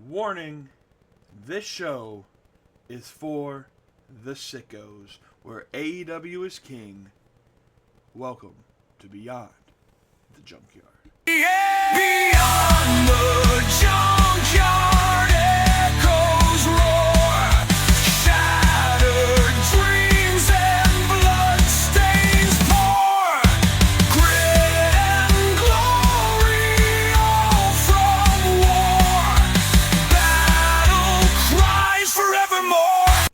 Warning, this show is for the sickos, where AEW is king. Welcome to Beyond the Junkyard. Yeah! Beyond the junkyard, echoes roar. Shattered dreams and bloodstains pour. Grit and glory, all from war. Battle cries forevermore.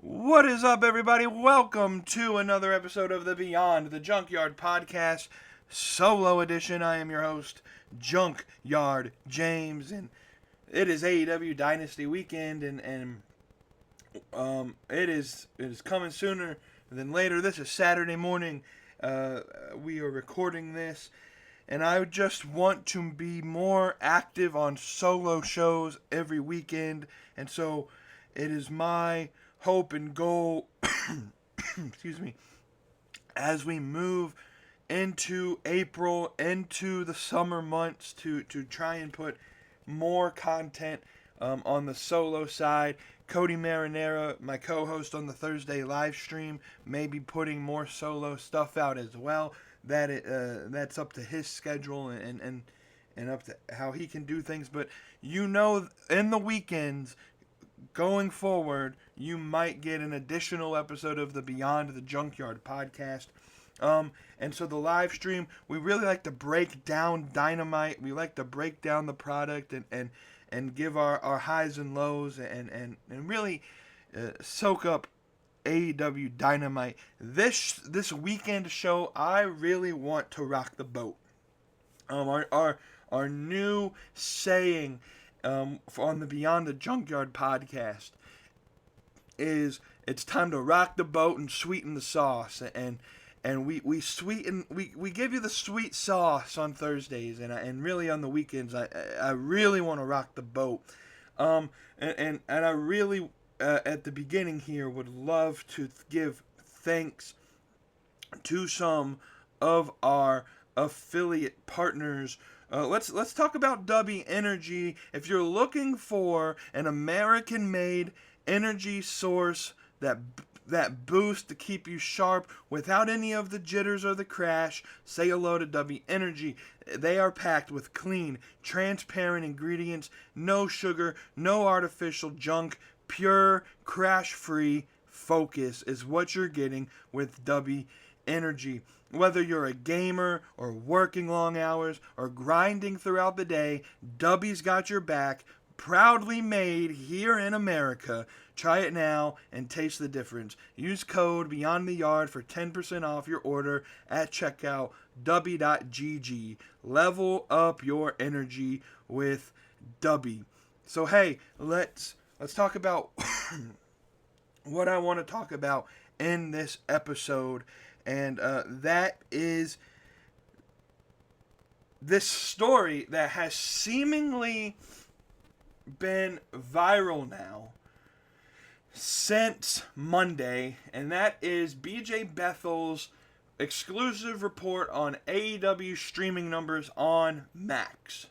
What is up, everybody? Welcome to another episode of the Beyond the Junkyard podcast, solo edition. I am your host, Junkyard James, and it is AEW Dynasty weekend, and it is coming sooner than later. This is Saturday morning. We are recording this, and I just want to be more active on solo shows every weekend, and so it is my hope and goal, excuse me, as we move into April, into the summer months, to try and put more content on the solo side. Cody Marinera, my co-host on the Thursday live stream, may be putting more solo stuff out as well. That's up to his schedule and up to how he can do things. But you know, in the weekends going forward, you might get an additional episode of the Beyond the Junkyard podcast. And so the live stream, we really like to break down Dynamite. We like to break down the product and give our highs and lows and really soak up AEW Dynamite. This weekend show, I really want to rock the boat. Our new saying on the Beyond the Junkyard podcast is, it's time to rock the boat and sweeten the sauce, and we sweeten, we give you the sweet sauce on Thursdays, and really on the weekends I really want to rock the boat, and I really at the beginning here would love to give thanks to some of our affiliate partners. Let's talk about W Energy. If you're looking for an American-made energy source that boost to keep you sharp without any of the jitters or the crash, say hello to W Energy. They are packed with clean, transparent ingredients, no sugar, no artificial junk, pure, crash-free focus is what you're getting with W Energy. Whether you're a gamer or working long hours or grinding throughout the day, W's got your back. Proudly made here in America. Try it now and taste the difference. Use code Beyond the Yard for 10% off your order at checkout. W.GG. Level up your energy with W. So hey, let's talk about what I want to talk about in this episode, and that is this story that has seemingly been viral now since Monday, and that is BJ Bethel's exclusive report on AEW streaming numbers on Max.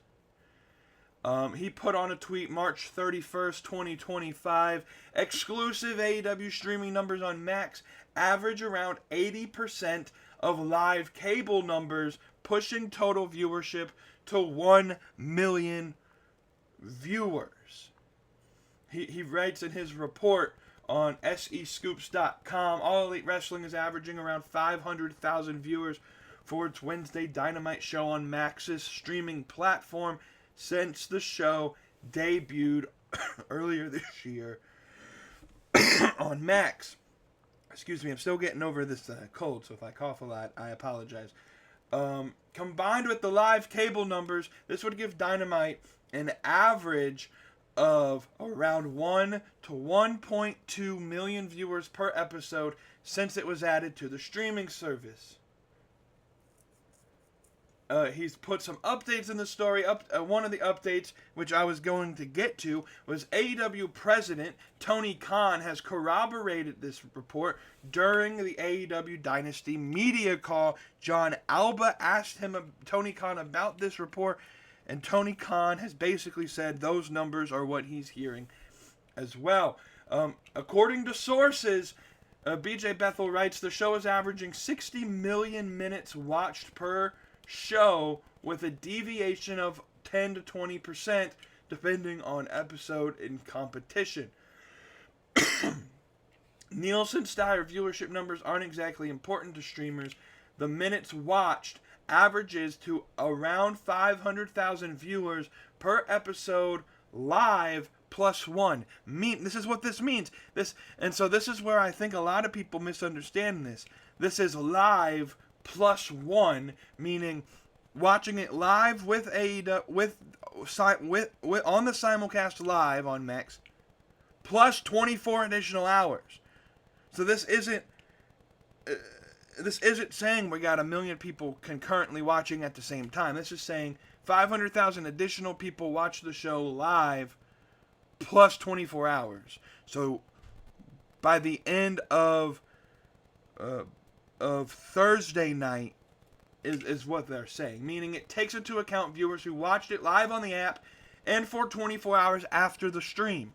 He put on a tweet March 31st, 2025, exclusive AEW streaming numbers on Max average around 80% of live cable numbers, pushing total viewership to 1 million viewers. He writes in his report on SEScoops.com, All Elite Wrestling is averaging around 500,000 viewers for its Wednesday Dynamite show on Max's streaming platform since the show debuted earlier this year on Max. Excuse me, I'm still getting over this cold, so if I cough a lot, I apologize. Combined with the live cable numbers, this would give Dynamite an average of around 1 to 1.2 million viewers per episode since it was added to the streaming service. He's put some updates in the story. One of the updates, which I was going to get to, was AEW president Tony Khan has corroborated this report during the AEW Dynasty media call. John Alba asked Tony Khan about this report, And Tony Khan has basically said those numbers are what he's hearing as well. According to sources, BJ Bethel writes, the show is averaging 60 million minutes watched per show, with a deviation of 10 to 20% depending on episode and competition. Nielsen-style viewership numbers aren't exactly important to streamers. The minutes watched averages to around 500,000 viewers per episode live plus one. This is what this means. This is where I think a lot of people misunderstand this. This is live plus one, meaning watching it live with AEW with on the simulcast live on Max, plus 24 additional hours. So this isn't saying we got 1 million people concurrently watching at the same time. This is saying 500,000 additional people watch the show live plus 24 hours. So by the end of Thursday night is what they're saying. Meaning it takes into account viewers who watched it live on the app and for 24 hours after the stream.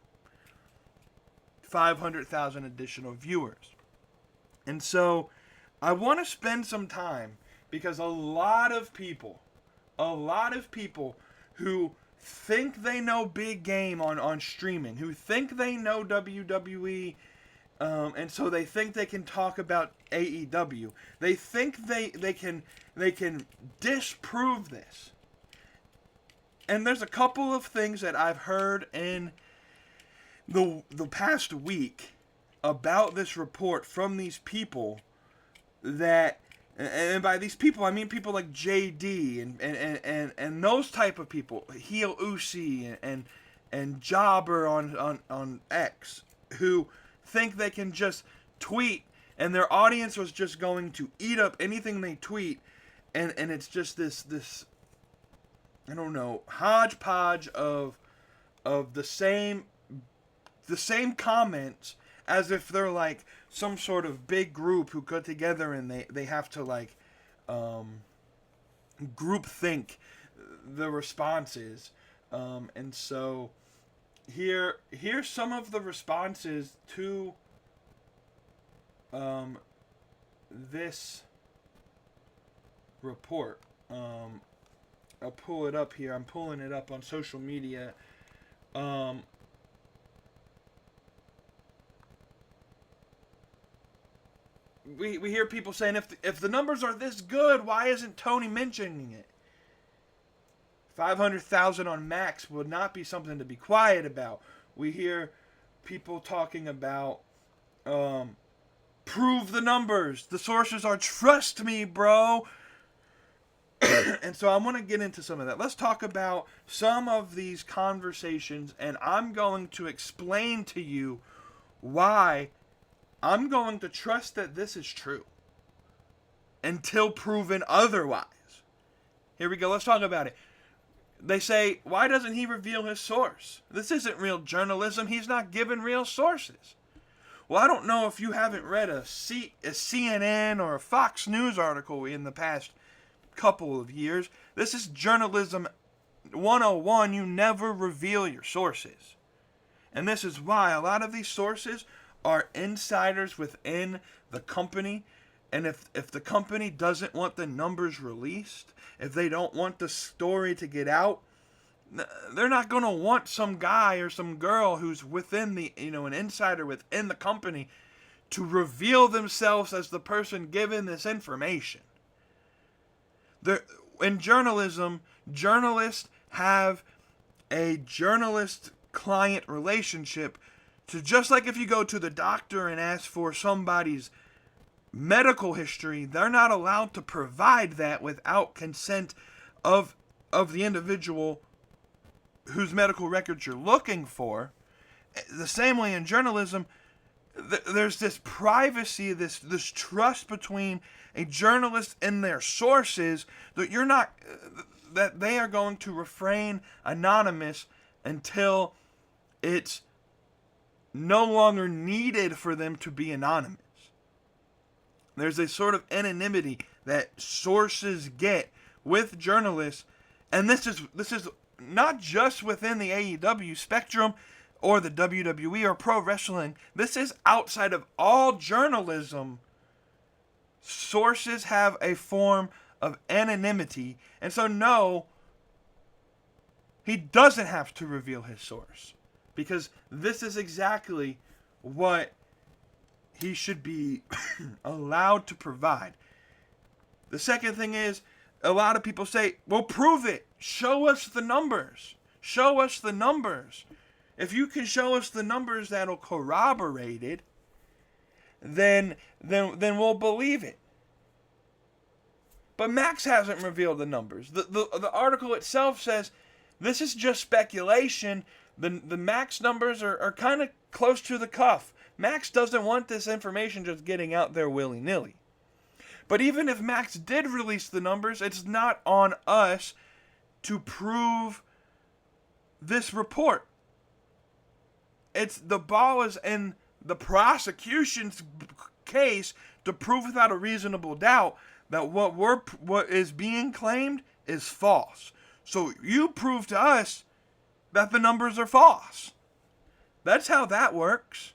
500,000 additional viewers. And so I want to spend some time, because a lot of people who think they know big game on streaming, who think they know WWE, and so they think they can talk about AEW. They think they can disprove this. And there's a couple of things that I've heard in the past week about this report from these people that, and by these people I mean people like JD and those type of people, Heel Usi and Jobber on X, who think they can just tweet and their audience was just going to eat up anything they tweet, and it's just this I don't know, hodgepodge of the same comments, as if they're like some sort of big group who got together and they have to like group think the responses. And so here's some of the responses to this report. I'll pull it up here. I'm pulling it up on social media. We hear people saying, if the numbers are this good, why isn't Tony mentioning it? 500,000 on Max would not be something to be quiet about. We hear people talking about, prove the numbers. The sources are, trust me, bro. And so I want to get into some of that. Let's talk about some of these conversations, and I'm going to explain to you why I'm going to trust that this is true until proven otherwise. Here we go. Let's talk about it. They say, why doesn't he reveal his source? This isn't real journalism. He's not giving real sources. Well, I don't know if you haven't read a CNN or a Fox News article in the past couple of years. This is journalism 101. You never reveal your sources. And this is why a lot of these sources are insiders within the company. And if the company doesn't want the numbers released, if they don't want the story to get out, they're not going to want some guy or some girl who's within the, an insider within the company to reveal themselves as the person given this information. In journalism, journalists have a journalist-client relationship. So just like if you go to the doctor and ask for somebody's medical history, they're not allowed to provide that without consent of the individual whose medical records you're looking for. The same way in journalism, there's this privacy, this trust between a journalist and their sources that they are going to refrain anonymous until it's no longer needed for them to be anonymous. There's a sort of anonymity that sources get with journalists, And this is not just within the AEW spectrum or the WWE or pro wrestling. This is outside of all journalism. Sources have a form of anonymity, and so no, he doesn't have to reveal his source, because this is exactly what he should be allowed to provide. The second thing is, a lot of people say, well, prove it. Show us the numbers. Show us the numbers. If you can show us the numbers that'll corroborate it, then we'll believe it. But Max hasn't revealed the numbers. The article itself says this is just speculation. The Max numbers are kind of close to the cuff. Max doesn't want this information just getting out there willy-nilly. But even if Max did release the numbers, it's not on us to prove this report. The ball is in the prosecution's case to prove without a reasonable doubt that what is being claimed is false. So you prove to us that the numbers are false. That's how that works.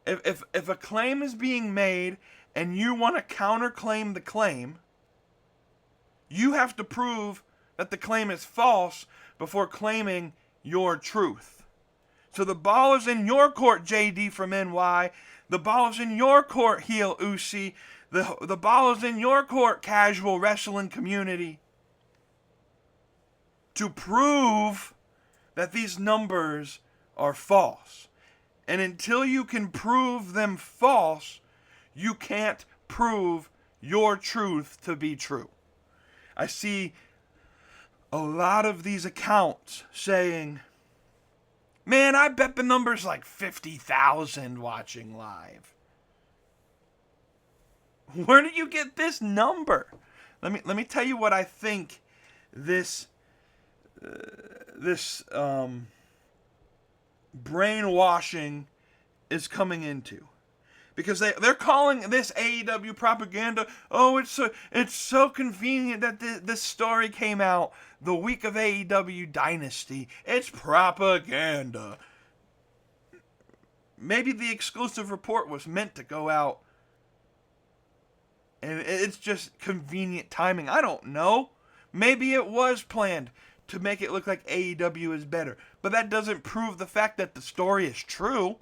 If a claim is being made and you want to counterclaim the claim, you have to prove that the claim is false before claiming your truth. So the ball is in your court, JD from NY. The ball is in your court, Heel Usi. The ball is in your court, casual wrestling community, to prove that these numbers are false. And until you can prove them false, you can't prove your truth to be true. I see a lot of these accounts saying, man, I bet the number's like 50,000 watching live. Where did you get this number? Let me tell you what I think this brainwashing is coming into. Because they're calling this AEW propaganda. Oh, it's so convenient that this story came out the week of AEW Dynasty. It's propaganda. Maybe the exclusive report was meant to go out, and it's just convenient timing. I don't know. Maybe it was planned to make it look like AEW is better. But that doesn't prove the fact that the story is true.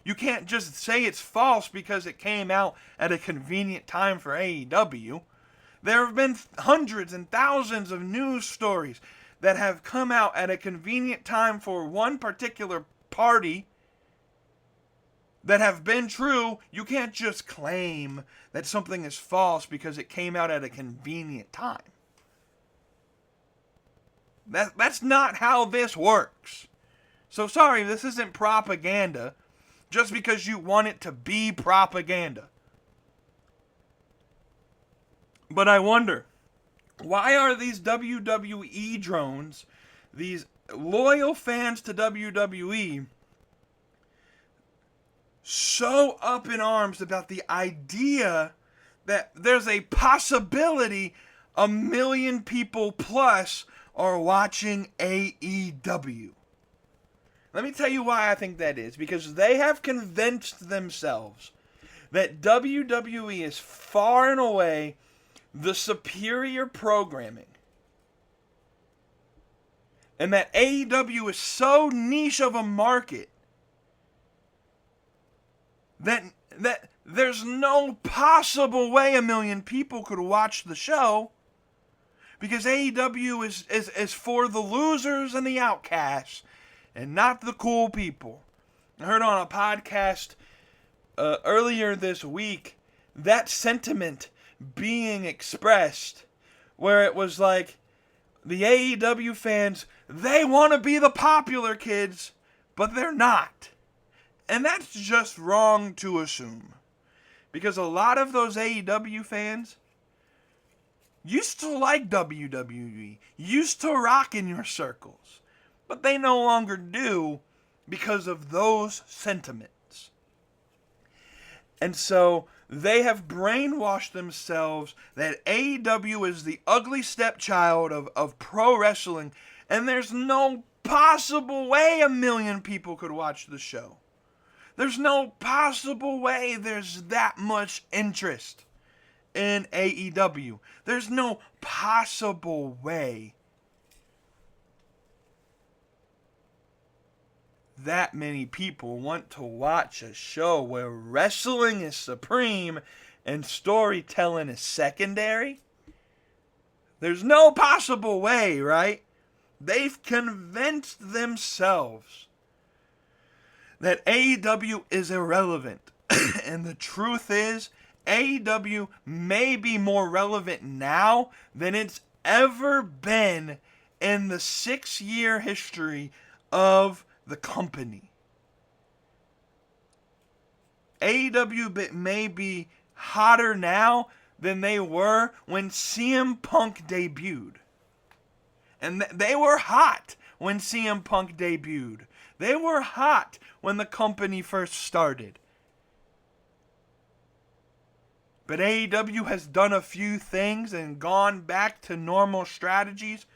You can't just say it's false because it came out at a convenient time for AEW. There have been hundreds and thousands of news stories that have come out at a convenient time for one particular party that have been true. You can't just claim that something is false because it came out at a convenient time. That's not how this works. So sorry, this isn't propaganda just because you want it to be propaganda. But I wonder, why are these WWE drones, these loyal fans to WWE, so up in arms about the idea that there's a possibility 1 million people plus are watching AEW? Let me tell you why I think that is. Because they have convinced themselves that WWE is far and away the superior programming. And that AEW is so niche of a market that there's no possible way 1 million people could watch the show. Because AEW is for the losers and the outcasts, and not the cool people. I heard on a podcast earlier this week that sentiment being expressed, where it was like, the AEW fans, they want to be the popular kids, but they're not. And that's just wrong to assume. Because a lot of those AEW fans used to like WWE, used to rock in your circles. But they no longer do because of those sentiments. And so They have brainwashed themselves that AEW is the ugly stepchild of pro wrestling, and there's no possible way 1 million people could watch the show. There's no possible way there's that much interest in AEW. There's no possible way that many people want to watch a show where wrestling is supreme and storytelling is secondary. There's no possible way, right? They've convinced themselves that AEW is irrelevant. And the truth is, AEW may be more relevant now than it's ever been in the 6-year history of the company. AEW may be hotter now than they were when CM Punk debuted. And they were hot when CM Punk debuted. They were hot when the company first started. But AEW has done a few things and gone back to normal strategies.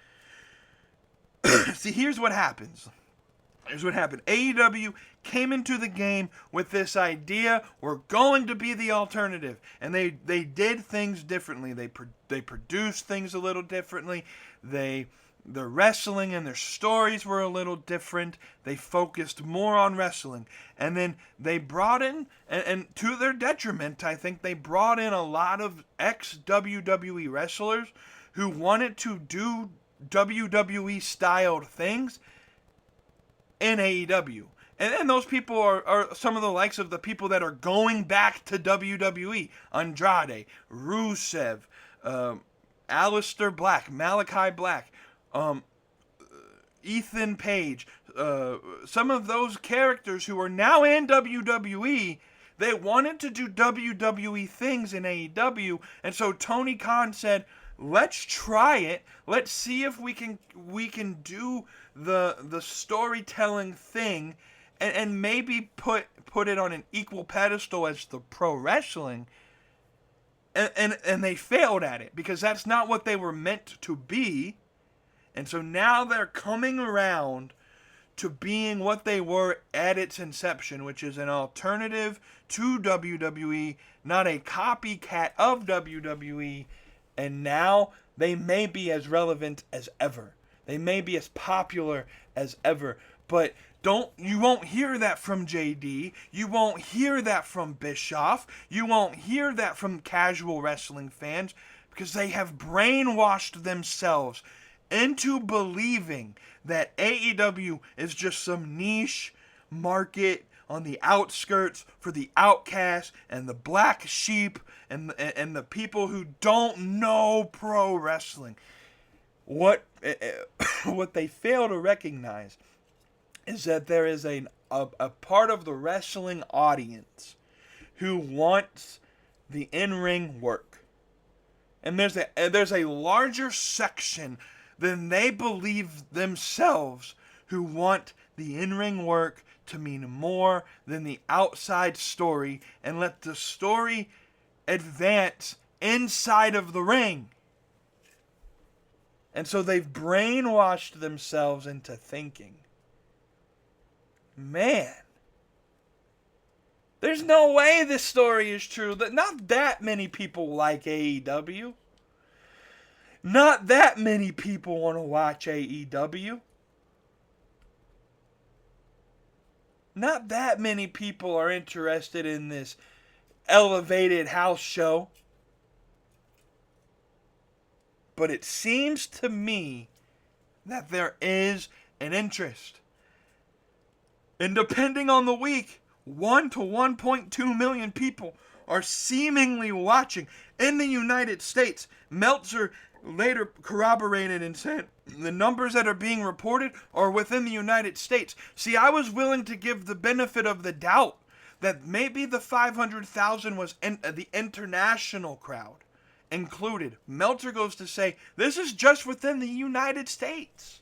See, here's what happens. Here's what happened. AEW came into the game with this idea, we're going to be the alternative. And they did things differently. They produced things a little differently. Their wrestling and their stories were a little different. They focused more on wrestling. And then they brought in, and to their detriment, I think they brought in a lot of ex-WWE wrestlers who wanted to do WWE-styled things in AEW. And those people are some of the likes of the people that are going back to WWE. Andrade, Rusev, Aleister Black, Malachi Black, Ethan Page. Some of those characters who are now in WWE, they wanted to do WWE things in AEW. And so Tony Khan said, let's try it. Let's see if we can do the storytelling thing and maybe put it on an equal pedestal as the pro wrestling. And they failed at it because that's not what they were meant to be. And so now they're coming around to being what they were at its inception, which is an alternative to WWE, not a copycat of WWE. And now they may be as relevant as ever. They may be as popular as ever. But you won't hear that from JD. You won't hear that from Bischoff. You won't hear that from casual wrestling fans because they have brainwashed themselves into believing that AEW is just some niche market on the outskirts for the outcasts and the black sheep and the people who don't know pro wrestling. What they fail to recognize is that there is a part of the wrestling audience who wants the in-ring work. And there's a larger section than they believe themselves who want the in-ring work to mean more than the outside story and let the story advance inside of the ring. And so they've brainwashed themselves into thinking, man, there's no way this story is true. That not that many people like AEW. Not that many people want to watch AEW. Not that many people are interested in this elevated house show. But it seems to me that there is an interest. And depending on the week, 1 to 1.2 million people are seemingly watching. In the United States, Meltzer later corroborated and said the numbers that are being reported are within the United States. See, I was willing to give the benefit of the doubt that maybe the 500,000 was the international crowd included. Meltzer goes to say this is just within the United States.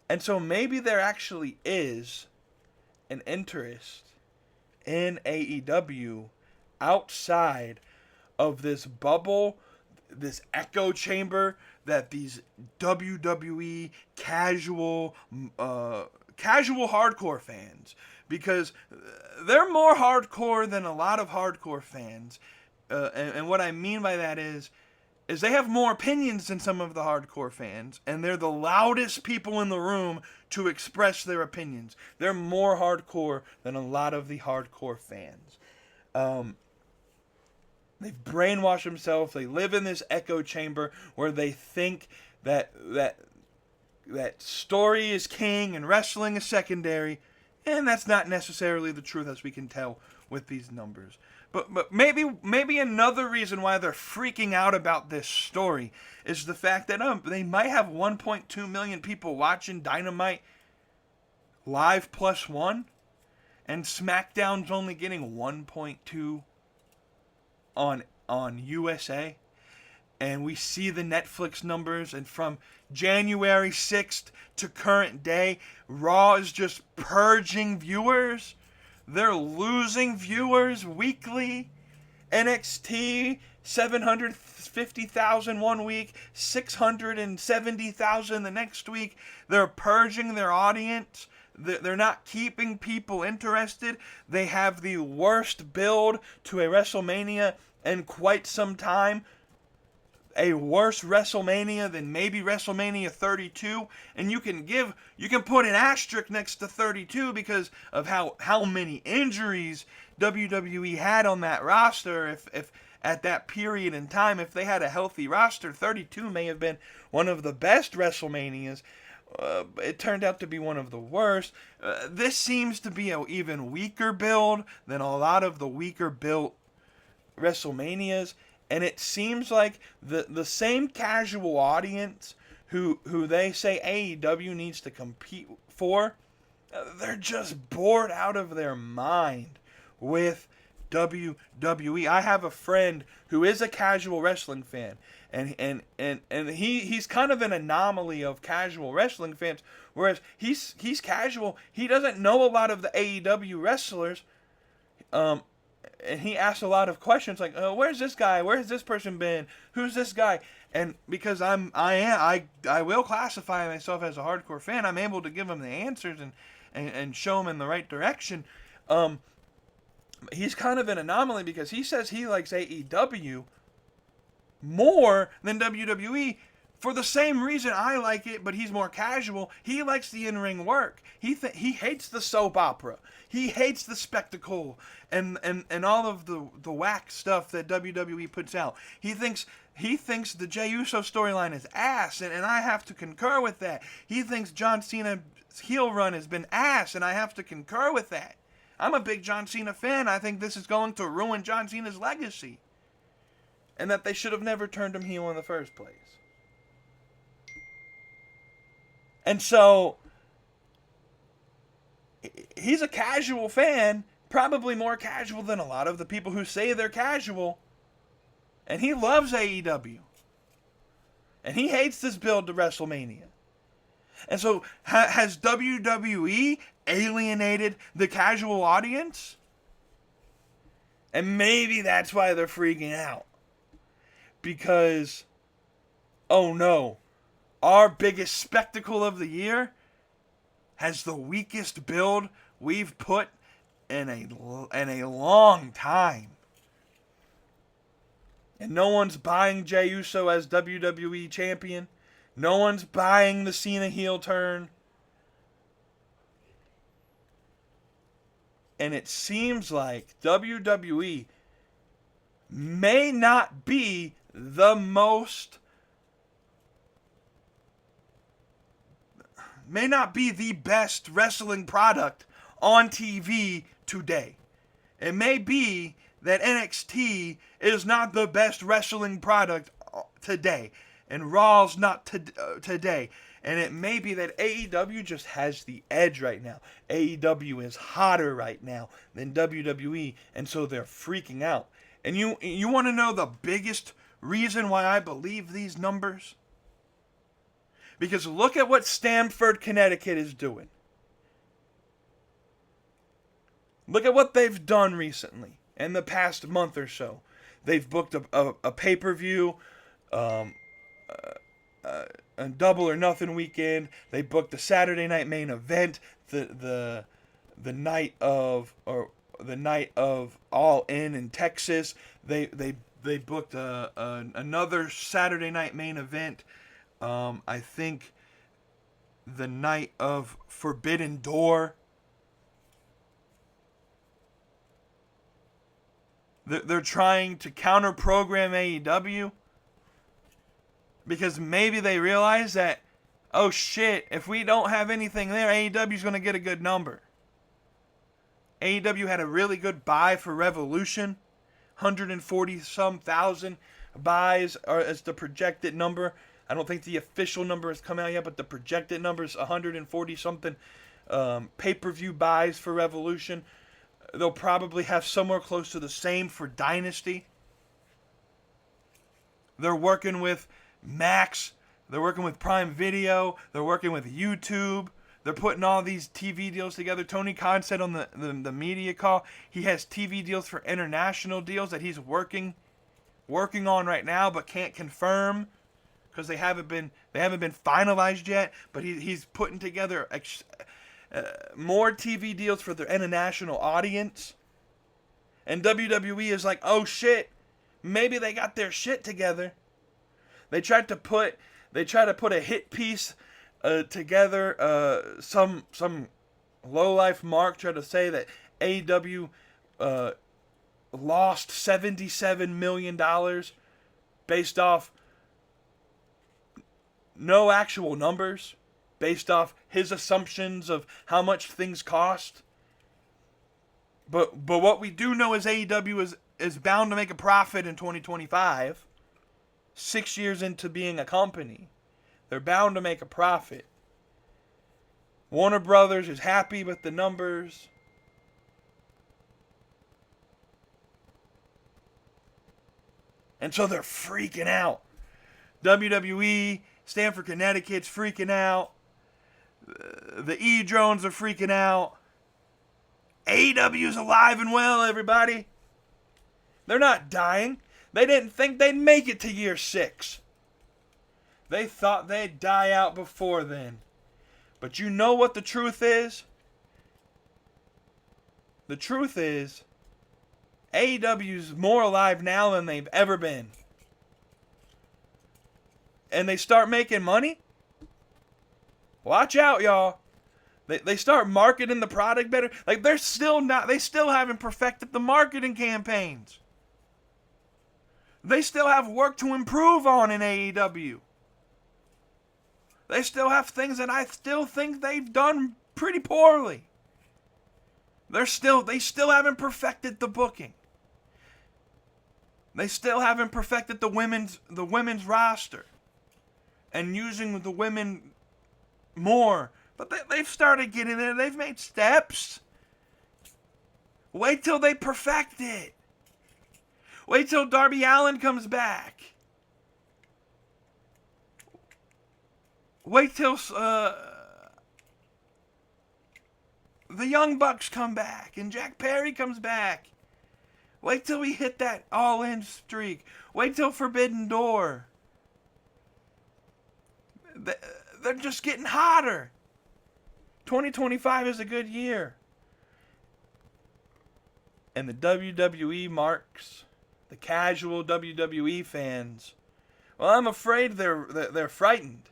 And so maybe there actually is an interest in AEW outside of this bubble, this echo chamber that these WWE casual hardcore fans, because they're more hardcore than a lot of hardcore fans, and what I mean by that is they have more opinions than some of the hardcore fans, and they're the loudest people in the room to express their opinions. They're more hardcore than a lot of the hardcore fans. They've brainwashed themselves. They live in this echo chamber where they think that story is king and wrestling is secondary, and that's not necessarily the truth, as we can tell with these numbers. But maybe another reason why they're freaking out about this story is the fact that they might have 1.2 million people watching Dynamite live +1, and SmackDown's only getting 1.2 on USA. And we see the Netflix numbers, and from January 6th to current day, Raw is just purging viewers. They're losing viewers weekly. NXT, 750,000 one week, 670,000 the next week. They're purging their audience. They're not keeping people interested. They have the worst build to a WrestleMania in quite some time. A worse WrestleMania than maybe WrestleMania 32, and you can put an asterisk next to 32 because of how many injuries WWE had on that roster. If at that period in time, if they had a healthy roster, 32 may have been one of the best WrestleManias. It turned out to be one of the worst. This seems to be an even weaker build than a lot of the weaker built WrestleManias. And it seems like the same casual audience who they say AEW needs to compete for, they're just bored out of their mind with WWE. I have a friend who is a casual wrestling fan, and he's kind of an anomaly of casual wrestling fans, whereas he's casual. He doesn't know a lot of the AEW wrestlers. And he asks a lot of questions like, where's this guy? Where has this person been? Who's this guy? And because I will classify myself as a hardcore fan, I'm able to give him the answers and show him in the right direction. He's kind of an anomaly because he says he likes AEW more than WWE for the same reason I like it, but he's more casual. He likes the in-ring work. He hates the soap opera. He hates the spectacle and all of the whack stuff that WWE puts out. He thinks the Jey Uso storyline is ass, and I have to concur with that. He thinks John Cena's heel run has been ass, and I have to concur with that. I'm a big John Cena fan. I think this is going to ruin John Cena's legacy, and that they should have never turned him heel in the first place. And so, he's a casual fan, probably more casual than a lot of the people who say they're casual, and he loves AEW. And he hates this build to WrestleMania. And so, has WWE alienated the casual audience? And maybe that's why they're freaking out. Because, oh no, our biggest spectacle of the year has the weakest build we've put in a long time. And no one's buying Jey Uso as WWE champion. No one's buying the Cena heel turn. And it seems like WWE may not be the best wrestling product on TV today. It may be that NXT is not the best wrestling product today, and Raw's not today. And it may be that AEW just has the edge right now. AEW is hotter right now than WWE, and so they're freaking out. And you want to know the biggest reason why I believe these numbers? Because look at what Stamford, Connecticut is doing. Look at what they've done recently in the past month or so. They've booked a pay-per-view, a Double or Nothing weekend. They booked the Saturday night main event, the night of All In Texas. They booked another Saturday night main event. I think the night of Forbidden Door. They're trying to counter-program AEW because maybe they realize that, oh shit, if we don't have anything there, AEW's going to get a good number. AEW had a really good buy for Revolution. 140-some thousand buys as the projected number. I don't think the official number has come out yet, but the projected number is 140-something pay-per-view buys for Revolution. They'll probably have somewhere close to the same for Dynasty. They're working with Max. They're working with Prime Video. They're working with YouTube. They're putting all these TV deals together. Tony Khan said on the media call he has TV deals for international deals that he's working on right now, but can't confirm because they haven't been finalized yet. But he's putting together more TV deals for their international audience. And WWE is like, oh shit, maybe they got their shit together. They tried to put a hit piece together. Some lowlife mark tried to say that AEW lost $77 million based off no actual numbers, based off his assumptions of how much things cost. But what we do know is AEW is bound to make a profit in 2025. 6 years into being a company, they're bound to make a profit. Warner Brothers is happy with the numbers. And so they're freaking out. WWE, Stamford, Connecticut's freaking out. The E-Drones are freaking out. AEW's alive and well, everybody. They're not dying. They didn't think they'd make it to year 6. They thought they'd die out before then. But you know what the truth is? The truth is, AEW's more alive now than they've ever been. And they start making money? Watch out, y'all. They start marketing the product better. Like, they still haven't perfected the marketing campaigns. They still have work to improve on in AEW. They still have things that I still think they've done pretty poorly. They still haven't perfected the booking. They still haven't perfected the women's roster and using the women more. But they've started getting there. They've made steps. Wait till they perfect it. Wait till Darby Allin comes back. Wait till the Young Bucks come back and Jack Perry comes back. Wait till we hit that all-in streak. Wait till Forbidden Door. They're just getting hotter. 2025 is a good year. And the WWE marks, the casual WWE fans, well, I'm afraid they're frightened.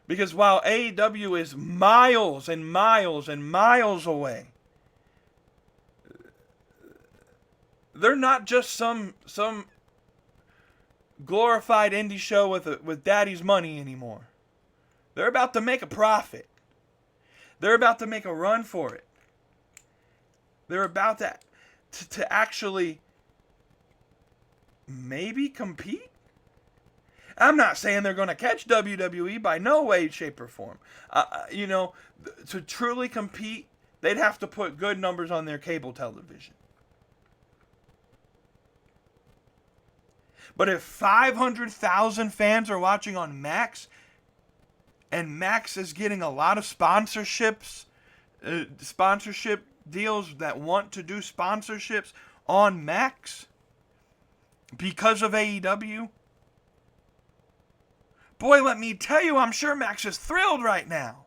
Because while AEW is miles and miles and miles away, they're not just some glorified indie show with daddy's money anymore. They're about to make a profit. They're about to make a run for it. They're about to actually maybe compete. I'm not saying they're going to catch WWE by no way, shape, or form. To truly compete, they'd have to put good numbers on their cable television. But if 500,000 fans are watching on Max, and Max is getting a lot of sponsorship deals that want to do sponsorships on Max because of AEW? Boy, let me tell you, I'm sure Max is thrilled right now.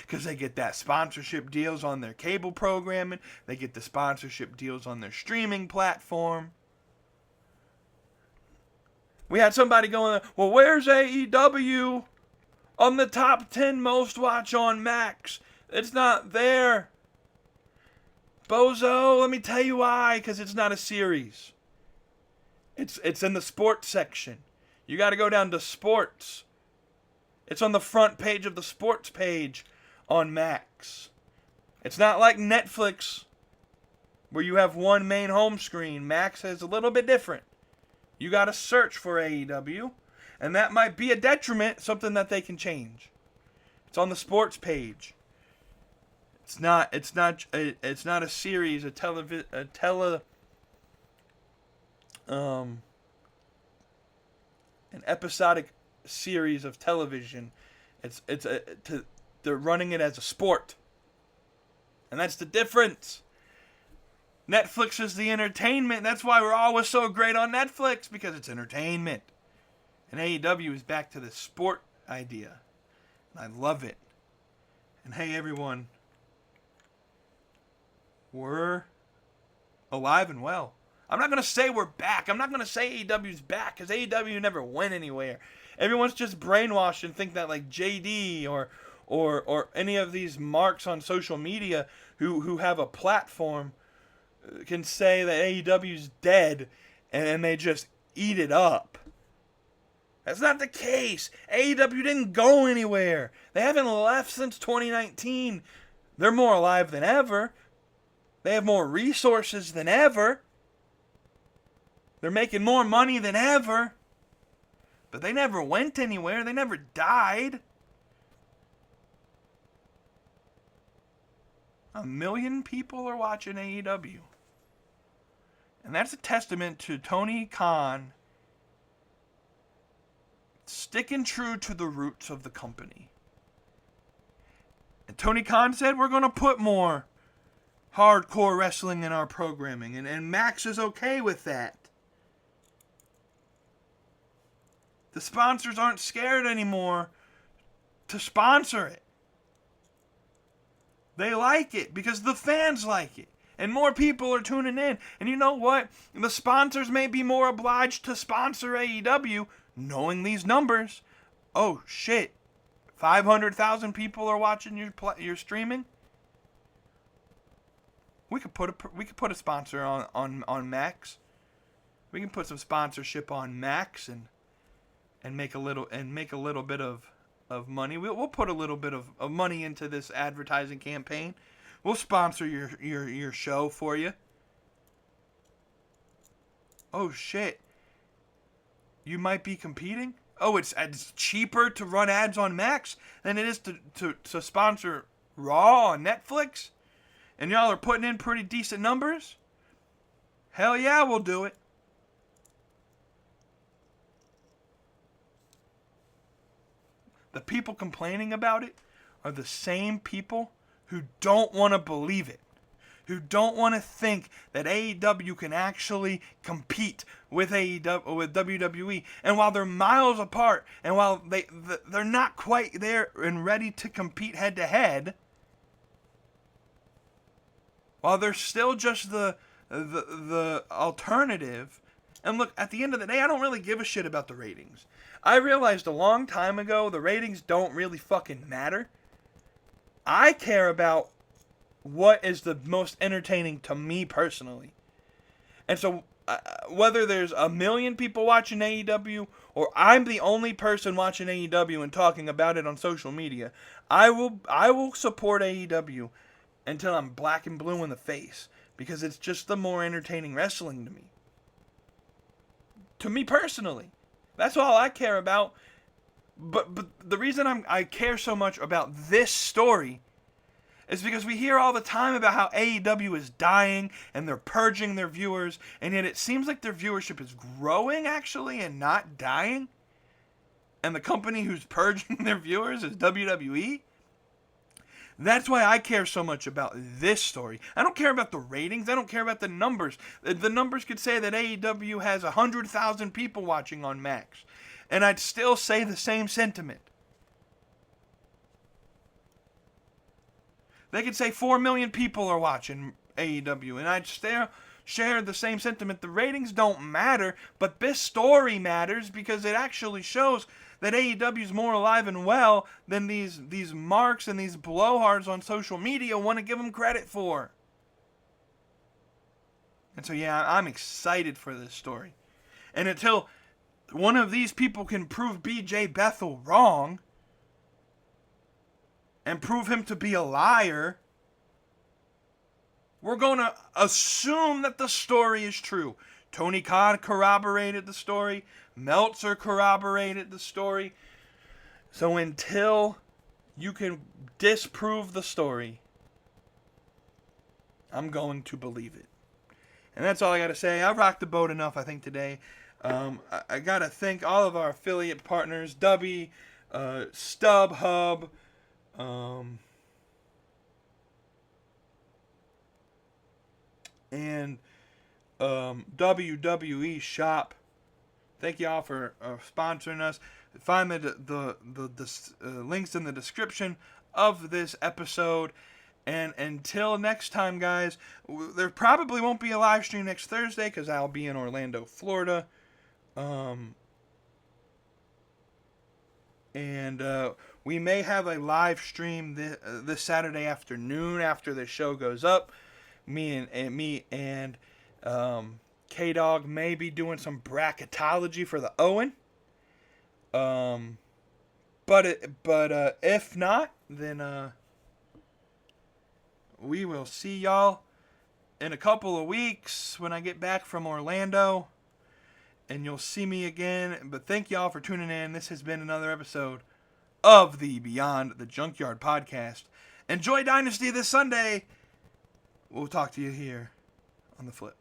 Because they get that sponsorship deals on their cable programming. They get the sponsorship deals on their streaming platform. We had somebody going, well, where's AEW on the top 10 most watch on Max? It's not there. Bozo, let me tell you why. Because it's not a series. It's in the sports section. You got to go down to sports. It's on the front page of the sports page on Max. It's not like Netflix, where you have one main home screen. Max is a little bit different. You got to search for AEW, and that might be a detriment, something that they can change. It's on the sports page. It's not a series, an episodic series of television. They're running it as a sport. And that's the difference. Netflix is the entertainment. That's why we're always so great on Netflix, because it's entertainment. And AEW is back to the sport idea. And I love it. And hey, everyone, we're alive and well. I'm not going to say we're back. I'm not going to say AEW's back, because AEW never went anywhere. Everyone's just brainwashed and think that like JD or any of these marks on social media who have a platform can say that AEW's dead and they just eat it up. That's not the case. AEW didn't go anywhere. They haven't left since 2019. They're more alive than ever. They have more resources than ever. They're making more money than ever. But they never went anywhere. They never died. 1 million people are watching AEW. And that's a testament to Tony Khan sticking true to the roots of the company. And Tony Khan said, we're going to put more hardcore wrestling in our programming. And Max is okay with that. The sponsors aren't scared anymore to sponsor it. They like it because the fans like it. And more people are tuning in. And you know what? The sponsors may be more obliged to sponsor AEW knowing these numbers. Oh, shit. 500,000 people are watching your streaming? We could put a sponsor on Max. We can put some sponsorship on Max and make a little bit of money. We'll put a little bit of money into this advertising campaign. We'll sponsor your show for you. Oh shit. You might be competing? Oh, it's cheaper to run ads on Max than it is to sponsor Raw on Netflix? And y'all are putting in pretty decent numbers? Hell yeah, we'll do it. The people complaining about it are the same people who don't want to believe it, who don't want to think that AEW can actually compete with WWE. And while they're miles apart, and while they're not quite there and ready to compete head to head, while they're still just the alternative. And look, at the end of the day, I don't really give a shit about the ratings. I realized a long time ago the ratings don't really fucking matter. I care about what is the most entertaining to me personally. And so, whether there's 1 million people watching AEW, or I'm the only person watching AEW and talking about it on social media, I will support AEW until I'm black and blue in the face. Because it's just the more entertaining wrestling to me. To me personally. That's all I care about. But the reason I care so much about this story is because we hear all the time about how AEW is dying and they're purging their viewers, and yet it seems like their viewership is growing actually and not dying. And the company who's purging their viewers is WWE. That's why I care so much about this story. I don't care about the ratings. I don't care about the numbers. The numbers could say that AEW has 100,000 people watching on Max, and I'd still say the same sentiment. They could say 4 million people are watching AEW, and I'd still share the same sentiment. The ratings don't matter, but this story matters because it actually shows that AEW is more alive and well than these marks and these blowhards on social media want to give them credit for. And so, yeah, I'm excited for this story. And until one of these people can prove BJ Bethel wrong and prove him to be a liar, we're going to assume that the story is true. Tony Khan corroborated the story. Meltzer corroborated the story. So until you can disprove the story, I'm going to believe it. And that's all I got to say. I rocked the boat enough, I think, today. I got to thank all of our affiliate partners, Dubby, StubHub, and WWE Shop. Thank y'all for sponsoring us. Find the links in the description of this episode. And until next time, guys, there probably won't be a live stream next Thursday because I'll be in Orlando, Florida. And we may have a live stream this Saturday afternoon after the show goes up. Me and K-Dog may be doing some bracketology for the Owen. But if not, then we will see y'all in a couple of weeks when I get back from Orlando. And you'll see me again. But thank y'all for tuning in. This has been another episode of the Beyond the Junkyard podcast. Enjoy Dynasty this Sunday. We'll talk to you here on the flip.